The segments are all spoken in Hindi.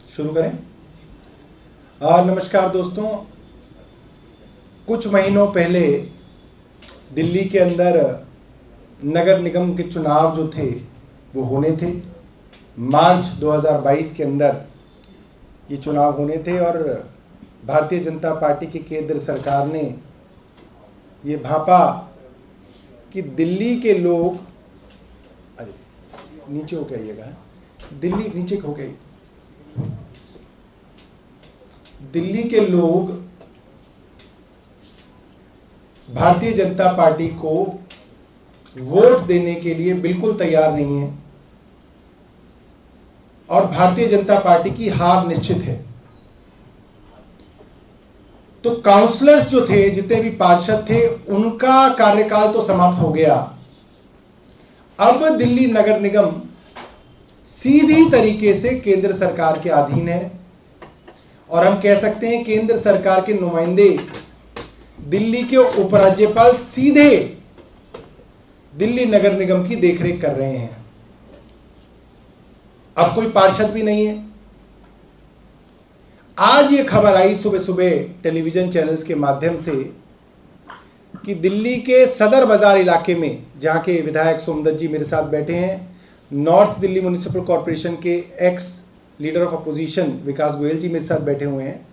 शुरू करें। नमस्कार दोस्तों, कुछ महीनों पहले दिल्ली के अंदर नगर निगम के चुनाव जो थे वो होने थे। मार्च 2022 के अंदर ये चुनाव होने थे और भारतीय जनता पार्टी की केंद्र सरकार ने ये भांपा कि दिल्ली के लोग, अरे नीचे हो के आइएगा, दिल्ली नीचे हो गई, दिल्ली के लोग भारतीय जनता पार्टी को वोट देने के लिए बिल्कुल तैयार नहीं है और भारतीय जनता पार्टी की हार निश्चित है। तो काउंसलर्स जो थे, जितने भी पार्षद थे, उनका कार्यकाल तो समाप्त हो गया। अब दिल्ली नगर निगम सीधी तरीके से केंद्र सरकार के अधीन है और हम कह सकते हैं केंद्र सरकार के नुमाइंदे दिल्ली के उपराज्यपाल सीधे दिल्ली नगर निगम की देखरेख कर रहे हैं। अब कोई पार्षद भी नहीं है। आज ये खबर आई सुबह सुबह टेलीविजन चैनल्स के माध्यम से कि दिल्ली के सदर बाजार इलाके में, जहां के विधायक सोमदत्त जी मेरे साथ बैठे हैं, नॉर्थ दिल्ली म्युनिसिपल कॉर्पोरेशन के एक्स लीडर ऑफ अपोजिशन विकास गोयल जी मेरे साथ बैठे हुए हैं,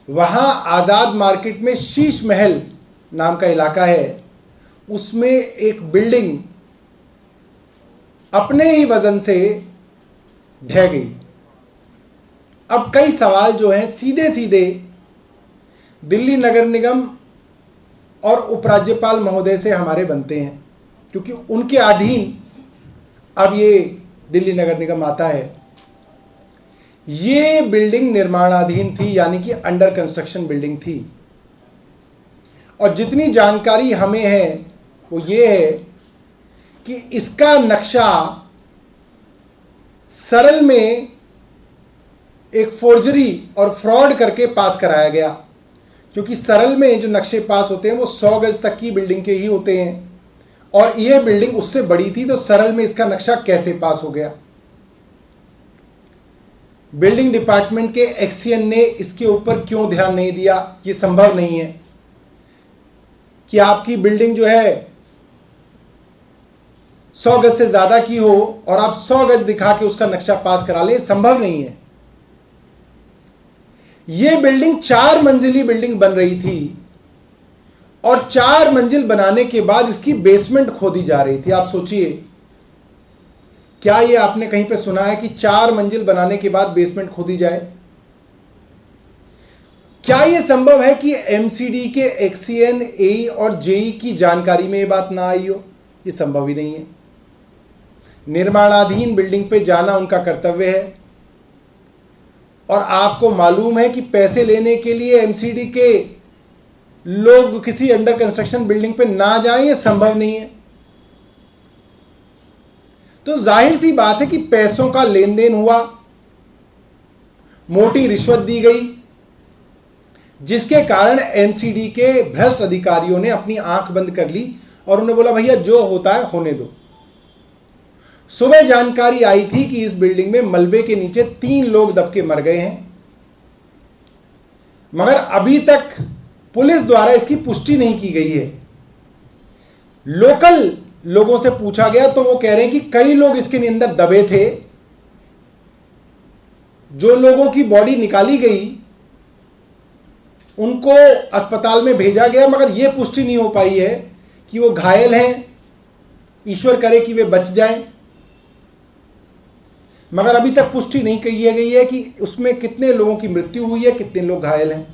वहां आजाद मार्केट में शीश महल नाम का इलाका है, उसमें एक बिल्डिंग अपने ही वजन से ढह गई। अब कई सवाल जो हैं सीधे सीधे दिल्ली नगर निगम और उपराज्यपाल महोदय से हमारे बनते हैं, क्योंकि उनके अधीन अब ये दिल्ली नगर निगम आता है। ये बिल्डिंग निर्माणाधीन थी, यानी कि अंडर कंस्ट्रक्शन बिल्डिंग थी, और जितनी जानकारी हमें है वो ये है कि इसका नक्शा सरल में एक फोर्जरी और फ्रॉड करके पास कराया गया, क्योंकि सरल में जो नक्शे पास होते हैं वो 100 गज तक की बिल्डिंग के ही होते हैं और ये बिल्डिंग उससे बड़ी थी, तो सरल में इसका नक्शा कैसे पास हो गया। बिल्डिंग डिपार्टमेंट के एक्सीएन ने इसके ऊपर क्यों ध्यान नहीं दिया, ये संभव नहीं है कि आपकी बिल्डिंग जो है 100 गज से ज्यादा की हो और आप 100 गज दिखा के उसका नक्शा पास करा लें, संभव नहीं है। यह बिल्डिंग 4 मंजिली बिल्डिंग बन रही थी और 4 मंजिल बनाने के बाद इसकी बेसमेंट खोदी जा रही थी। आप सोचिए, क्या यह आपने कहीं पे सुना है कि 4 मंजिल बनाने के बाद बेसमेंट खोदी जाए? क्या यह संभव है कि एमसीडी के एक्सीएन, एई और जेई की जानकारी में यह बात ना आई हो? यह संभव ही नहीं है। निर्माणाधीन बिल्डिंग पे जाना उनका कर्तव्य है और आपको मालूम है कि पैसे लेने के लिए एमसीडी के लोग किसी अंडर कंस्ट्रक्शन बिल्डिंग पे ना जाएं, यह संभव नहीं है। तो जाहिर सी बात है कि पैसों का लेन देन हुआ, मोटी रिश्वत दी गई, जिसके कारण एमसीडी के भ्रष्ट अधिकारियों ने अपनी आंख बंद कर ली और उन्होंने बोला भैया जो होता है होने दो। सुबह जानकारी आई थी कि इस बिल्डिंग में मलबे के नीचे 3 लोग दब के मर गए हैं, मगर अभी तक पुलिस द्वारा इसकी पुष्टि नहीं की गई है। लोकल लोगों से पूछा गया तो वो कह रहे हैं कि कई लोग इसके अंदर दबे थे। जो लोगों की बॉडी निकाली गई उनको अस्पताल में भेजा गया, मगर यह पुष्टि नहीं हो पाई है कि वो घायल हैं। ईश्वर करे कि वे बच जाएं, मगर अभी तक पुष्टि नहीं की गई है कि उसमें कितने लोगों की मृत्यु हुई है, कितने लोग घायल हैं।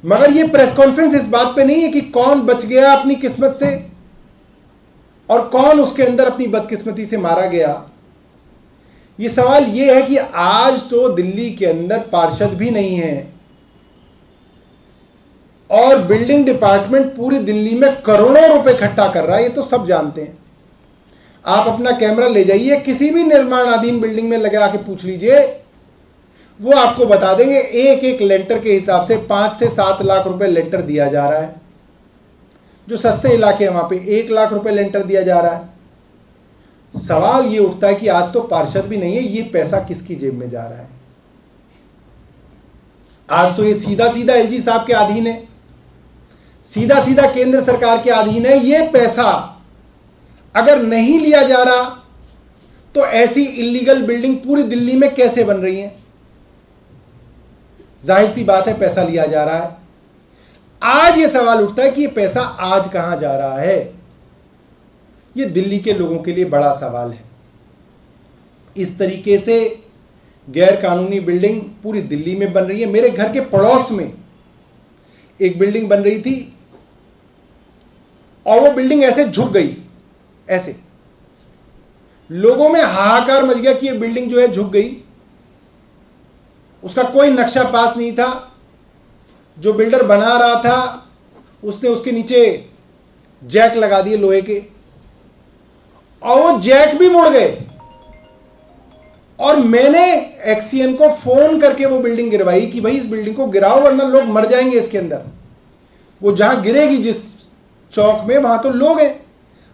मगर यह प्रेस कॉन्फ्रेंस इस बात पे नहीं है कि कौन बच गया अपनी किस्मत से और कौन उसके अंदर अपनी बदकिस्मती से मारा गया। यह सवाल यह है कि आज तो दिल्ली के अंदर पार्षद भी नहीं है और बिल्डिंग डिपार्टमेंट पूरी दिल्ली में करोड़ों रुपए इकट्ठा कर रहा है, ये तो सब जानते हैं। आप अपना कैमरा ले जाइए, किसी भी निर्माणाधीन बिल्डिंग में लगा के पूछ लीजिए, वो आपको बता देंगे एक एक लेंटर के हिसाब से 5 से 7 लाख रुपए लेंटर दिया जा रहा है। जो सस्ते इलाके हैं वहां पे 1 लाख रुपए लेंटर दिया जा रहा है। सवाल ये उठता है कि आज तो पार्षद भी नहीं है, ये पैसा किसकी जेब में जा रहा है? आज तो ये सीधा सीधा एलजी साहब के अधीन है, सीधा सीधा केंद्र सरकार के अधीन है। ये पैसा अगर नहीं लिया जा रहा तो ऐसी इलीगल बिल्डिंग पूरी दिल्ली में कैसे बन रही है? जाहिर सी बात है पैसा लिया जा रहा है। आज ये सवाल उठता है कि ये पैसा आज कहां जा रहा है? ये दिल्ली के लोगों के लिए बड़ा सवाल है। इस तरीके से गैर कानूनी बिल्डिंग पूरी दिल्ली में बन रही है। मेरे घर के पड़ोस में एक बिल्डिंग बन रही थी और वो बिल्डिंग ऐसे झुक गई, ऐसे लोगों में हाहाकार मच गया कि ये बिल्डिंग जो है झुक गई। उसका कोई नक्शा पास नहीं था। जो बिल्डर बना रहा था उसने उसके नीचे जैक लगा दिए लोहे के, और वो जैक भी मुड़ गए। और मैंने एक्सीएन को फोन करके वो बिल्डिंग गिरवाई कि भाई इस बिल्डिंग को गिराओ वरना लोग मर जाएंगे इसके अंदर। वो जहां गिरेगी जिस चौक में, वहां तो लोग हैं,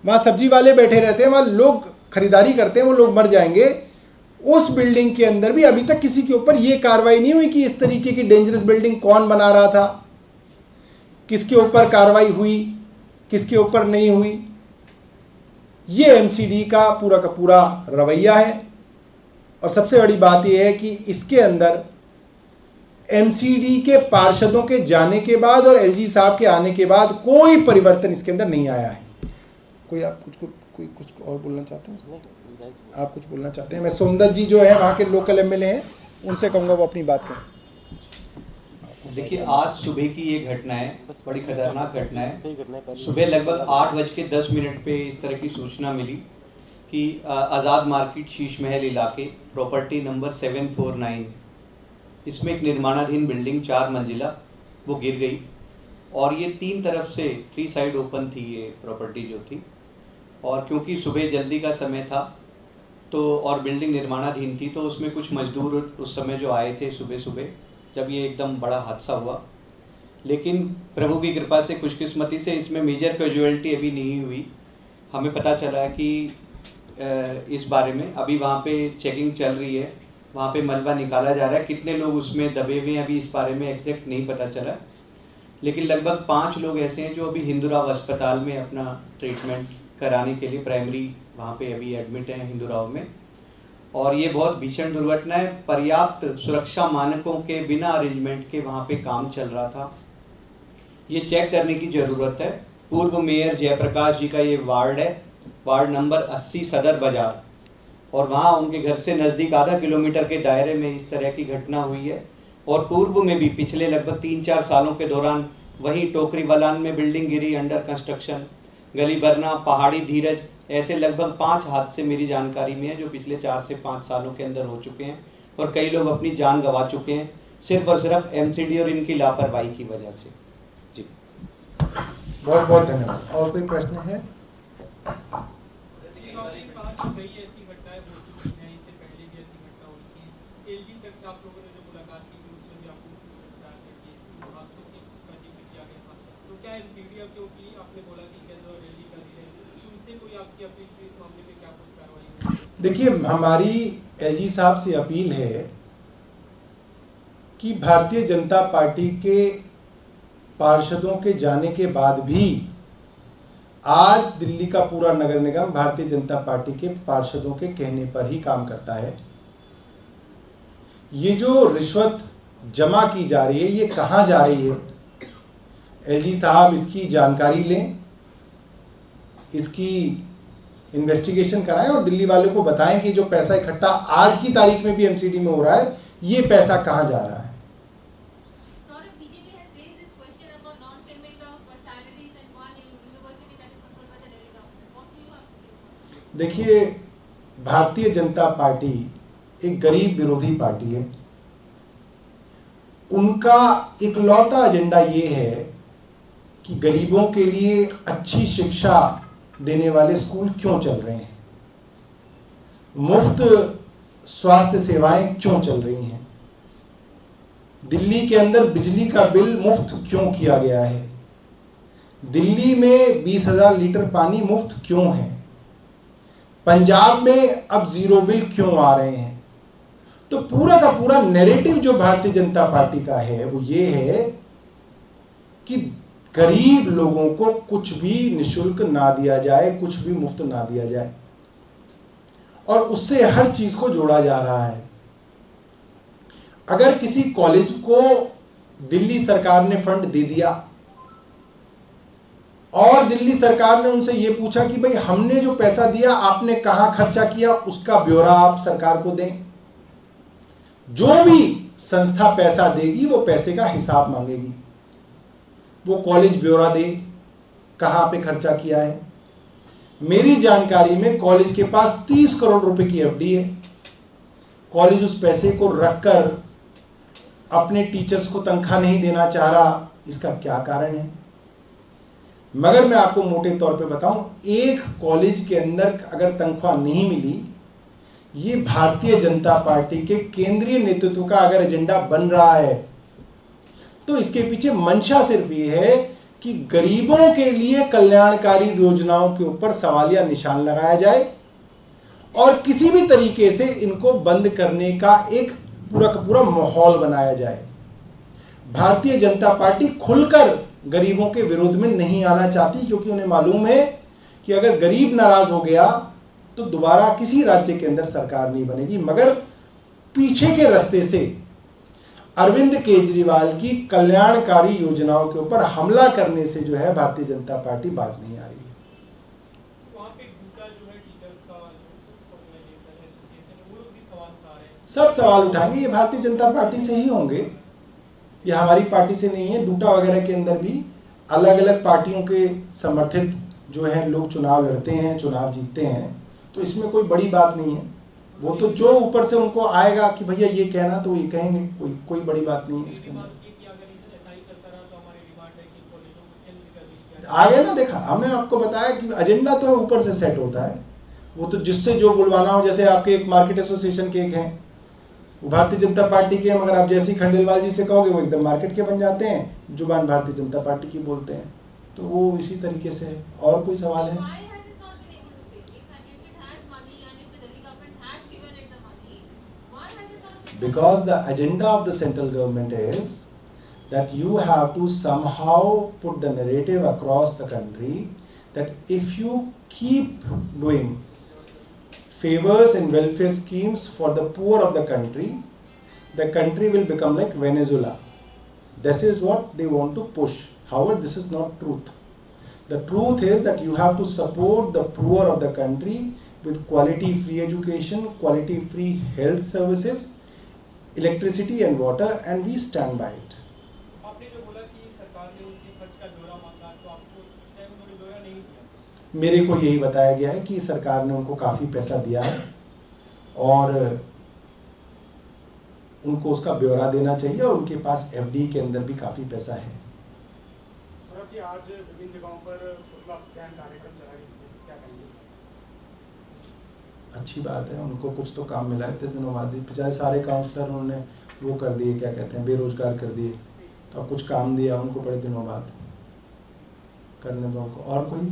वहां सब्जी वाले बैठे रहते हैं, वहां लोग खरीदारी करते हैं, वो लोग मर जाएंगे। उस बिल्डिंग के अंदर भी अभी तक किसी के ऊपर ये कार्रवाई नहीं हुई कि इस तरीके की डेंजरस बिल्डिंग कौन बना रहा था, किसके ऊपर कार्रवाई हुई, किसके ऊपर नहीं हुई। ये एमसीडी का पूरा रवैया है। और सबसे बड़ी बात यह है कि इसके अंदर एमसीडी के पार्षदों के जाने के बाद और एलजी साहब के आने के बाद कोई परिवर्तन इसके अंदर नहीं आया है। कोई आप कुछ और बोलना चाहते हैं? आप कुछ बोलना चाहते हैं? मैं सोमदत्त जी जो है वहाँ के लोकल एमएलए हैं, उनसे कहूँगा वो अपनी बात करें। देखिए, आज सुबह की ये घटना है, बड़ी खतरनाक घटना है। सुबह लगभग 8:10 पे इस तरह की सूचना मिली कि आज़ाद मार्केट शीश महल इलाके प्रॉपर्टी नंबर 749, इसमें एक निर्माणाधीन बिल्डिंग 4 मंजिला वो गिर गई। और ये 3 तरफ से 3 साइड ओपन थी ये प्रॉपर्टी जो थी। और क्योंकि सुबह जल्दी का समय था तो और बिल्डिंग निर्माणाधीन थी, तो उसमें कुछ मजदूर उस समय जो आए थे सुबह जब ये एकदम बड़ा हादसा हुआ। लेकिन प्रभु की कृपा से खुशकिस्मती से इसमें मेजर कैजुअलिटी अभी नहीं हुई। हमें पता चला कि इस बारे में अभी वहाँ पे चेकिंग चल रही है, वहाँ पे मलबा निकाला जा रहा है। कितने लोग उसमें दबे हुए हैं अभी इस बारे में एग्जैक्ट नहीं पता चला। लेकिन लगभग 5 लोग ऐसे हैं जो अभी हिंदूराव अस्पताल में अपना ट्रीटमेंट कराने के लिए प्राइमरी वहाँ पे अभी एडमिट हैं हिंदूराव में। और ये बहुत भीषण दुर्घटना है। पर्याप्त सुरक्षा मानकों के बिना अरेंजमेंट के वहाँ पे काम चल रहा था। ये चेक करने की ज़रूरत है। पूर्व मेयर जयप्रकाश जी का ये वार्ड है, वार्ड नंबर 80 सदर बाजार, और वहाँ उनके घर से नज़दीक आधा किलोमीटर के दायरे में इस तरह की घटना हुई है। और पूर्व में भी पिछले लगभग 3-4 सालों के दौरान वहीं टोकरी वलान में बिल्डिंग गिरी अंडर कंस्ट्रक्शन, गली बरना, पहाड़ी धीरज, ऐसे लगभग 5 हादसे मेरी जानकारी में है जो पिछले 4 से 5 सालों के अंदर हो चुके हैं। और कई लोग अपनी जान गंवा चुके हैं सिर्फ और सिर्फ एमसीडी और इनकी लापरवाही की वजह से। जी, बहुत बहुत धन्यवाद। और कोई प्रश्न है? देखिए, हमारी एलजी साहब से अपील है कि भारतीय जनता पार्टी के पार्षदों के जाने के बाद भी आज दिल्ली का पूरा नगर निगम भारतीय जनता पार्टी के पार्षदों के कहने पर ही काम करता है। ये जो रिश्वत जमा की जा रही है, ये कहाँ जा रही है? एलजी साहब इसकी जानकारी लें, इसकी इन्वेस्टिगेशन कराएं और दिल्ली वालों को बताएं कि जो पैसा इकट्ठा आज की तारीख में भी एमसीडी में हो रहा है, ये पैसा कहां जा रहा है। देखिए, भारतीय जनता पार्टी एक गरीब विरोधी पार्टी है। उनका इकलौता एजेंडा ये है कि गरीबों के लिए अच्छी शिक्षा देने वाले स्कूल क्यों चल रहे हैं, मुफ्त स्वास्थ्य सेवाएं क्यों चल रही हैं, दिल्ली के अंदर बिजली का बिल मुफ्त क्यों किया गया है, दिल्ली में 20,000 लीटर पानी मुफ्त क्यों है, पंजाब में अब जीरो बिल क्यों आ रहे हैं? तो पूरा का पूरा नैरेटिव जो भारतीय जनता पार्टी का है वो ये है कि गरीब लोगों को कुछ भी निशुल्क ना दिया जाए, कुछ भी मुफ्त ना दिया जाए, और उससे हर चीज को जोड़ा जा रहा है। अगर किसी कॉलेज को दिल्ली सरकार ने फंड दे दिया और दिल्ली सरकार ने उनसे यह पूछा कि भाई हमने जो पैसा दिया आपने कहां खर्चा किया, उसका ब्यौरा आप सरकार को दें, जो भी संस्था पैसा देगी वो पैसे का हिसाब मांगेगी, वो कॉलेज ब्यौरा दे कहां पे खर्चा किया है। मेरी जानकारी में कॉलेज के पास 30 करोड़ रुपए की एफडी है। कॉलेज उस पैसे को रखकर अपने टीचर्स को तनख्वाह नहीं देना चाह रहा, इसका क्या कारण है? मगर मैं आपको मोटे तौर पे बताऊं, एक कॉलेज के अंदर अगर तनख्वाह नहीं मिली, ये भारतीय जनता पार्टी के केंद्रीय नेतृत्व का अगर एजेंडा बन रहा है तो इसके पीछे मंशा सिर्फ ये है कि गरीबों के लिए कल्याणकारी योजनाओं के ऊपर सवालिया निशान लगाया जाए और किसी भी तरीके से इनको बंद करने का एक पूरा का पूरा माहौल बनाया जाए। भारतीय जनता पार्टी खुलकर गरीबों के विरोध में नहीं आना चाहती, क्योंकि उन्हें मालूम है कि अगर गरीब नाराज हो गया तो दोबारा किसी राज्य के अंदर सरकार नहीं बनेगी। मगर पीछे के रास्ते से अरविंद केजरीवाल की कल्याणकारी योजनाओं के ऊपर हमला करने से जो है भारतीय जनता पार्टी बाज नहीं आ रही है। सब सवाल उठाएंगे, ये भारतीय जनता पार्टी से ही होंगे, ये हमारी पार्टी से नहीं है। डूटा वगैरह के अंदर भी अलग अलग पार्टियों के समर्थित जो है लोग चुनाव लड़ते हैं, चुनाव जीतते हैं, तो इसमें कोई बड़ी बात नहीं है। वो तो जो ऊपर से उनको आएगा कि भैया ये कहना, तो ये कहेंगे, कोई बड़ी बात नहीं है इसके अंदर। आ गया ना, देखा हमने आपको बताया कि एजेंडा तो है ऊपर से सेट होता है, वो तो जिससे जो बुलवाना हो। जैसे आपके एक मार्केट एसोसिएशन के एक हैं, वो भारतीय जनता पार्टी के हैं, मगर आप जैसे ही खंडेलवाल जी से कहोगे वो एकदम मार्केट के बन जाते हैं, जुबान भारतीय जनता पार्टी की बोलते हैं। तो वो इसी तरीके से है। और कोई सवाल है? Because the agenda of the central government is that you have to somehow put the narrative across the country that if you keep doing favors and welfare schemes for the poor of the country will become like Venezuela. This is what they want to push. However, this is not truth. The truth is that you have to support the poor of the country with quality free education, quality free health services, electricity and water, and we stand by it. आपने जो बोला कि सरकार ने उनके खर्च का ब्यौरा मांगा, तो आपको उन्होंने ब्यौरा नहीं दिया? मेरे को यही बताया गया है कि सरकार ने उनको काफी पैसा दिया है और उनको उसका ब्यौरा देना चाहिए, और उनके पास एफडी के अंदर भी काफी पैसा है। सौरभ जी, आज विभिन्न जगहों पर कार्यक्रम चलाए, क्या कहेंगे? अच्छी बात है, उनको कुछ तो काम मिला है। इतने दिनों बाद पिछले सारे काउंसलर उन्होंने वो कर दिए, क्या कहते हैं, बेरोजगार कर दिए, तो अब कुछ काम दिया उनको बड़े दिनों बाद, करने दो उनको। और कोई